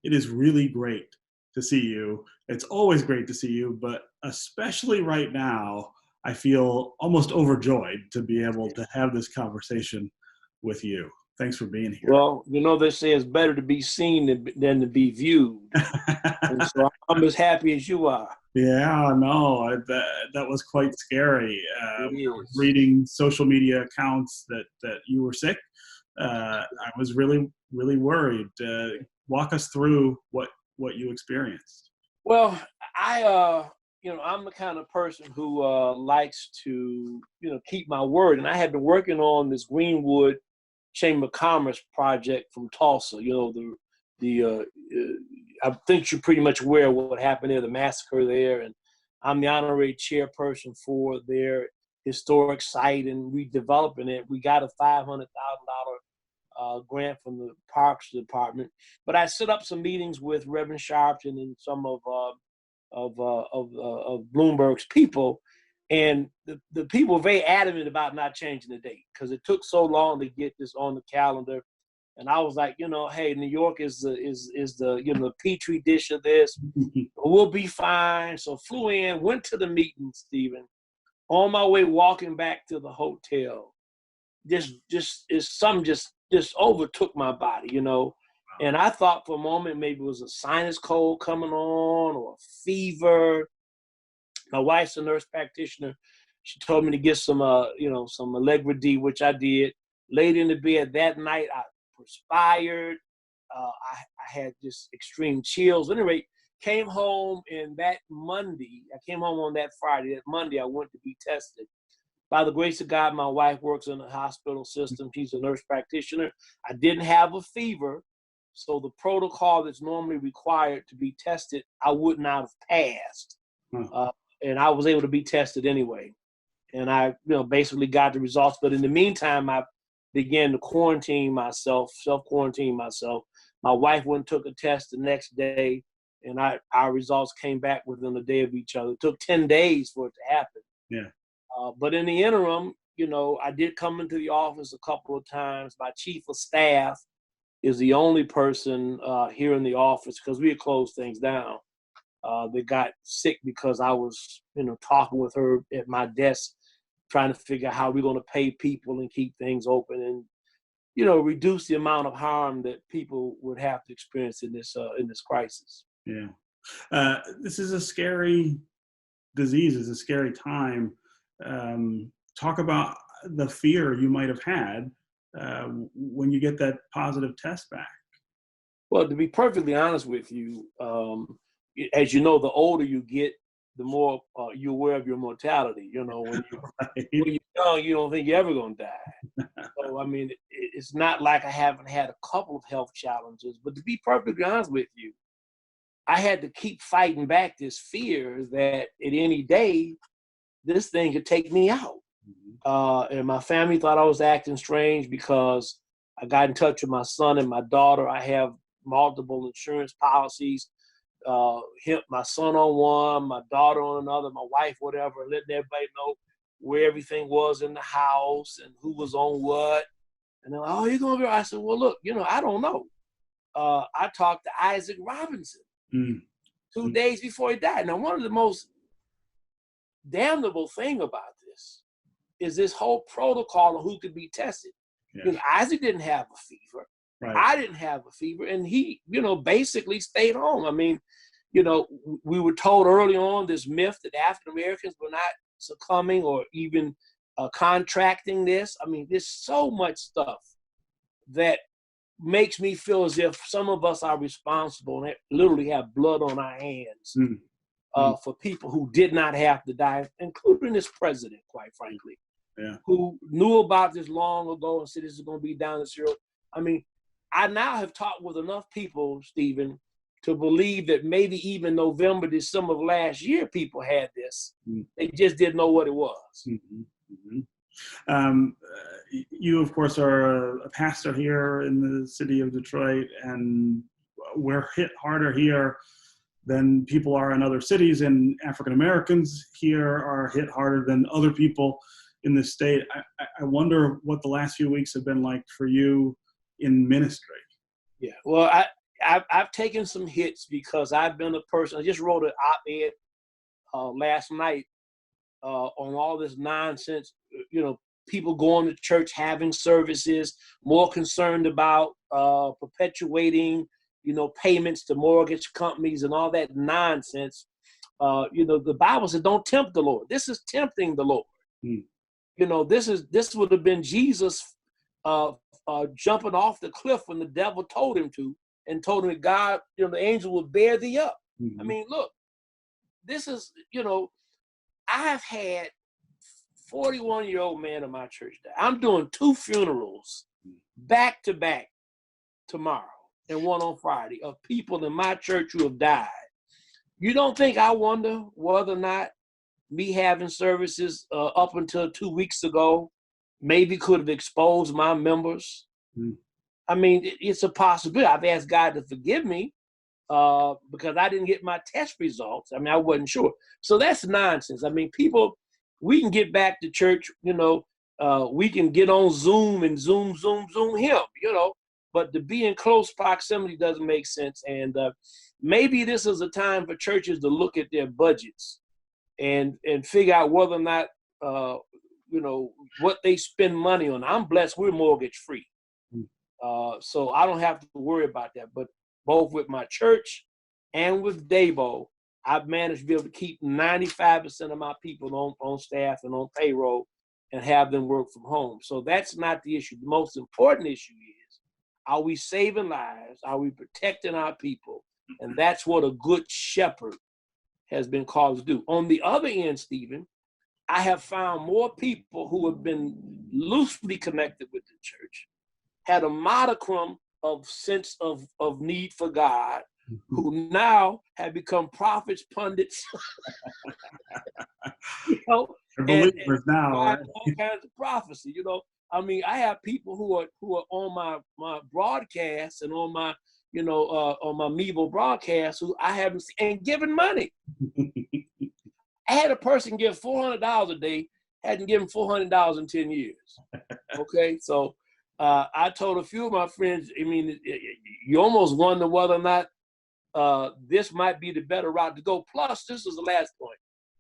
it is really great to see you. It's always great to see you, but especially right now, I feel almost overjoyed to be able to have this conversation with you. Thanks for being here. Well, they say it's better to be seen than to be viewed. And so I'm as happy as you are. Yeah, no, that was quite scary. It I was is. reading social media accounts that you were sick. I was really, really worried. Walk us through what you experienced. Well, I'm the kind of person who likes to, keep my word. And I had been working on this Greenwood Chamber of Commerce project from Tulsa. I think you're pretty much aware of what happened there, the massacre there. And I'm the honorary chairperson for their historic site and redeveloping it. We got a $500,000 grant from the Parks Department. But I set up some meetings with Reverend Sharpton and some of Bloomberg's people. And the people were very adamant about not changing the date because it took so long to get this on the calendar. And I was like, hey, New York is the petri dish of this. We'll be fine. So flew in, went to the meeting, Stephen. On my way walking back to the hotel, something just overtook my body, And I thought for a moment maybe it was a sinus cold coming on or a fever. My wife's a nurse practitioner. She told me to get some Allegra D, which I did. Laid in the bed that night, I perspired. I had just extreme chills. At any rate, came home, and that Monday, I came home on that Friday. That Monday, I went to be tested. By the grace of God, my wife works in the hospital system. She's a nurse practitioner. I didn't have a fever, so the protocol that's normally required to be tested, I would not have passed. And I was able to be tested anyway. And I, basically got the results. But in the meantime, I began to self-quarantine myself. My wife went and took a test the next day, and our results came back within a day of each other. It took 10 days for it to happen. Yeah. But in the interim, I did come into the office a couple of times. My chief of staff is the only person here in the office because we had closed things down. They got sick because I was, talking with her at my desk, trying to figure out how we're going to pay people and keep things open and, reduce the amount of harm that people would have to experience in this crisis. Yeah. This is a scary disease. It's a scary time. Talk about the fear you might have had when you get that positive test back. Well, to be perfectly honest with you, as you know, the older you get, the more you're aware of your mortality. When you're young, you don't think you're ever going to die. So, it's not like I haven't had a couple of health challenges. But to be perfectly honest with you, I had to keep fighting back this fear that at any day, this thing could take me out. And my family thought I was acting strange because I got in touch with my son and my daughter. I have multiple insurance policies. My son on one, my daughter on another, my wife, whatever, letting everybody know where everything was in the house and who was on what. And they're like, oh, you're going to be all right. I said, well, look, I don't know. I talked to Isaac Robinson 2 days before he died. Now, one of the most damnable thing about this is this whole protocol of who could be tested. Because Isaac didn't have a fever. Right. I didn't have a fever. And he, basically stayed home. We were told early on this myth that African Americans were not succumbing or even contracting this. There's so much stuff that makes me feel as if some of us are responsible and literally have blood on our hands for people who did not have to die, including this president, quite frankly, who knew about this long ago and said this is going to be down to zero. I now have talked with enough people, Stephen, to believe that maybe even November, December of last year, people had this. They just didn't know what it was. You, of course, are a pastor here in the city of Detroit, and we're hit harder here than people are in other cities, and African Americans here are hit harder than other people in the state. I wonder what the last few weeks have been like for you in ministry. Yeah, well, I've taken some hits because I've been a person. I just wrote an op-ed last night on all this nonsense. People going to church, having services, more concerned about perpetuating, payments to mortgage companies and all that nonsense. The Bible says, "Don't tempt the Lord." This is tempting the Lord. This would have been Jesus jumping off the cliff when the devil told him to, and told him that God, the angel will bear thee up. I mean, look, this is, I've had 41-year-old man in my church die. I'm doing 2 funerals back to back tomorrow and one on Friday of people in my church who have died. You don't think I wonder whether or not me having services up until 2 weeks ago maybe could have exposed my members? I mean, it's a possibility. I've asked God to forgive me because I didn't get my test results. I mean, I wasn't sure. So that's nonsense. I mean, people, we can get back to church, we can get on Zoom and Zoom him, but to be in close proximity doesn't make sense. And maybe this is a time for churches to look at their budgets and figure out whether or not, what they spend money on. I'm blessed, we're mortgage free. So I don't have to worry about that. But both with my church and with DABO, I've managed to be able to keep 95% of my people on staff and on payroll and have them work from home. So that's not the issue. The most important issue is, are we saving lives? Are we protecting our people? And that's what a good shepherd has been called to do. On the other end, Stephen, I have found more people who have been loosely connected with the church, had a modicum of sense of need for God, who now have become prophets, pundits, believers now, right? all kinds of prophecy. I mean, I have people who are on my broadcast and on my on my Mevo broadcast who I haven't seen and giving money. I had a person give $400 a day, hadn't given $400 in 10 years. Okay, so I told a few of my friends, I mean, you almost wonder whether or not this might be the better route to go. Plus, this is the last point.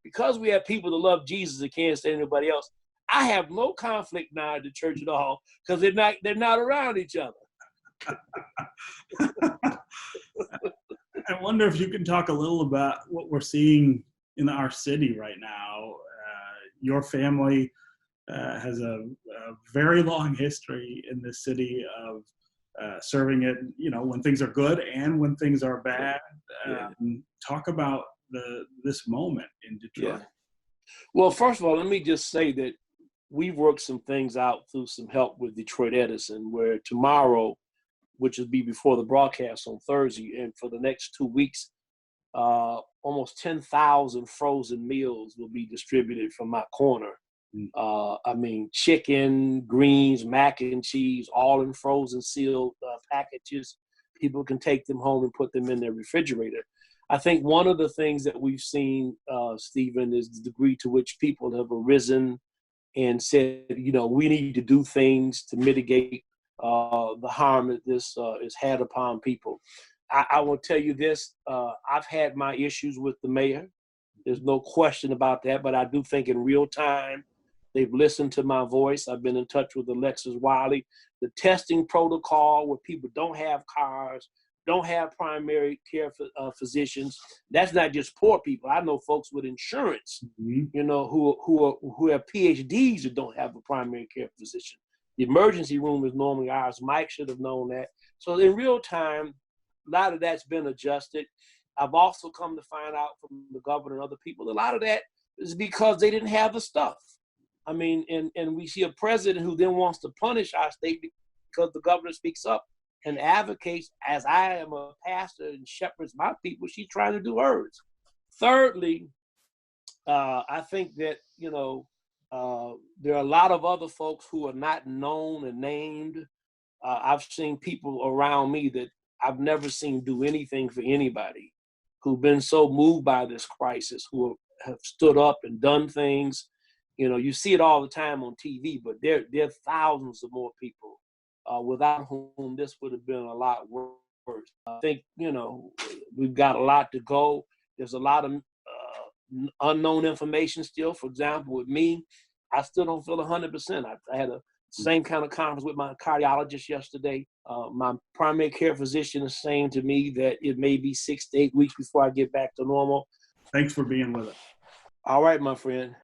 Because we have people that love Jesus and can't stand anybody else, I have no conflict now at the church at all because they're not around each other. I wonder if you can talk a little about what we're seeing in our city right now. Your family has a very long history in this city of serving it, when things are good and when things are bad. Talk about this moment in Detroit. Yeah. Well, first of all, let me just say that we've worked some things out through some help with Detroit Edison, where tomorrow, which will be before the broadcast on Thursday, and for the next 2 weeks, almost 10,000 frozen meals will be distributed from my corner. I mean, chicken, greens, mac and cheese, all in frozen sealed packages. People can take them home and put them in their refrigerator. I think one of the things that we've seen, Stephen, is the degree to which people have arisen and said, we need to do things to mitigate the harm that this has had upon people. I will tell you this, I've had my issues with the mayor. There's no question about that, but I do think in real time, they've listened to my voice. I've been in touch with Alexis Wiley. The testing protocol where people don't have cars, don't have primary care physicians. That's not just poor people. I know folks with insurance, who have PhDs that don't have a primary care physician. The emergency room is normally ours. Mike should have known that. So in real time, a lot of that's been adjusted. I've also come to find out from the governor and other people, a lot of that is because they didn't have the stuff. I mean, and we see a president who then wants to punish our state because the governor speaks up and advocates, as I am a pastor and shepherds my people, she's trying to do hers. Thirdly, I think that, there are a lot of other folks who are not known and named. I've seen people around me that I've never seen do anything for anybody, who've been so moved by this crisis, who have stood up and done things. You see it all the time on TV, but there are thousands of more people without whom this would have been a lot worse. worse. I think, we've got a lot to go. There's a lot of unknown information still. For example, with me, I still don't feel 100%. I had a same kind of conference with my cardiologist yesterday. My primary care physician is saying to me that it may be 6 to 8 weeks before I get back to normal. Thanks for being with us. All right, my friend.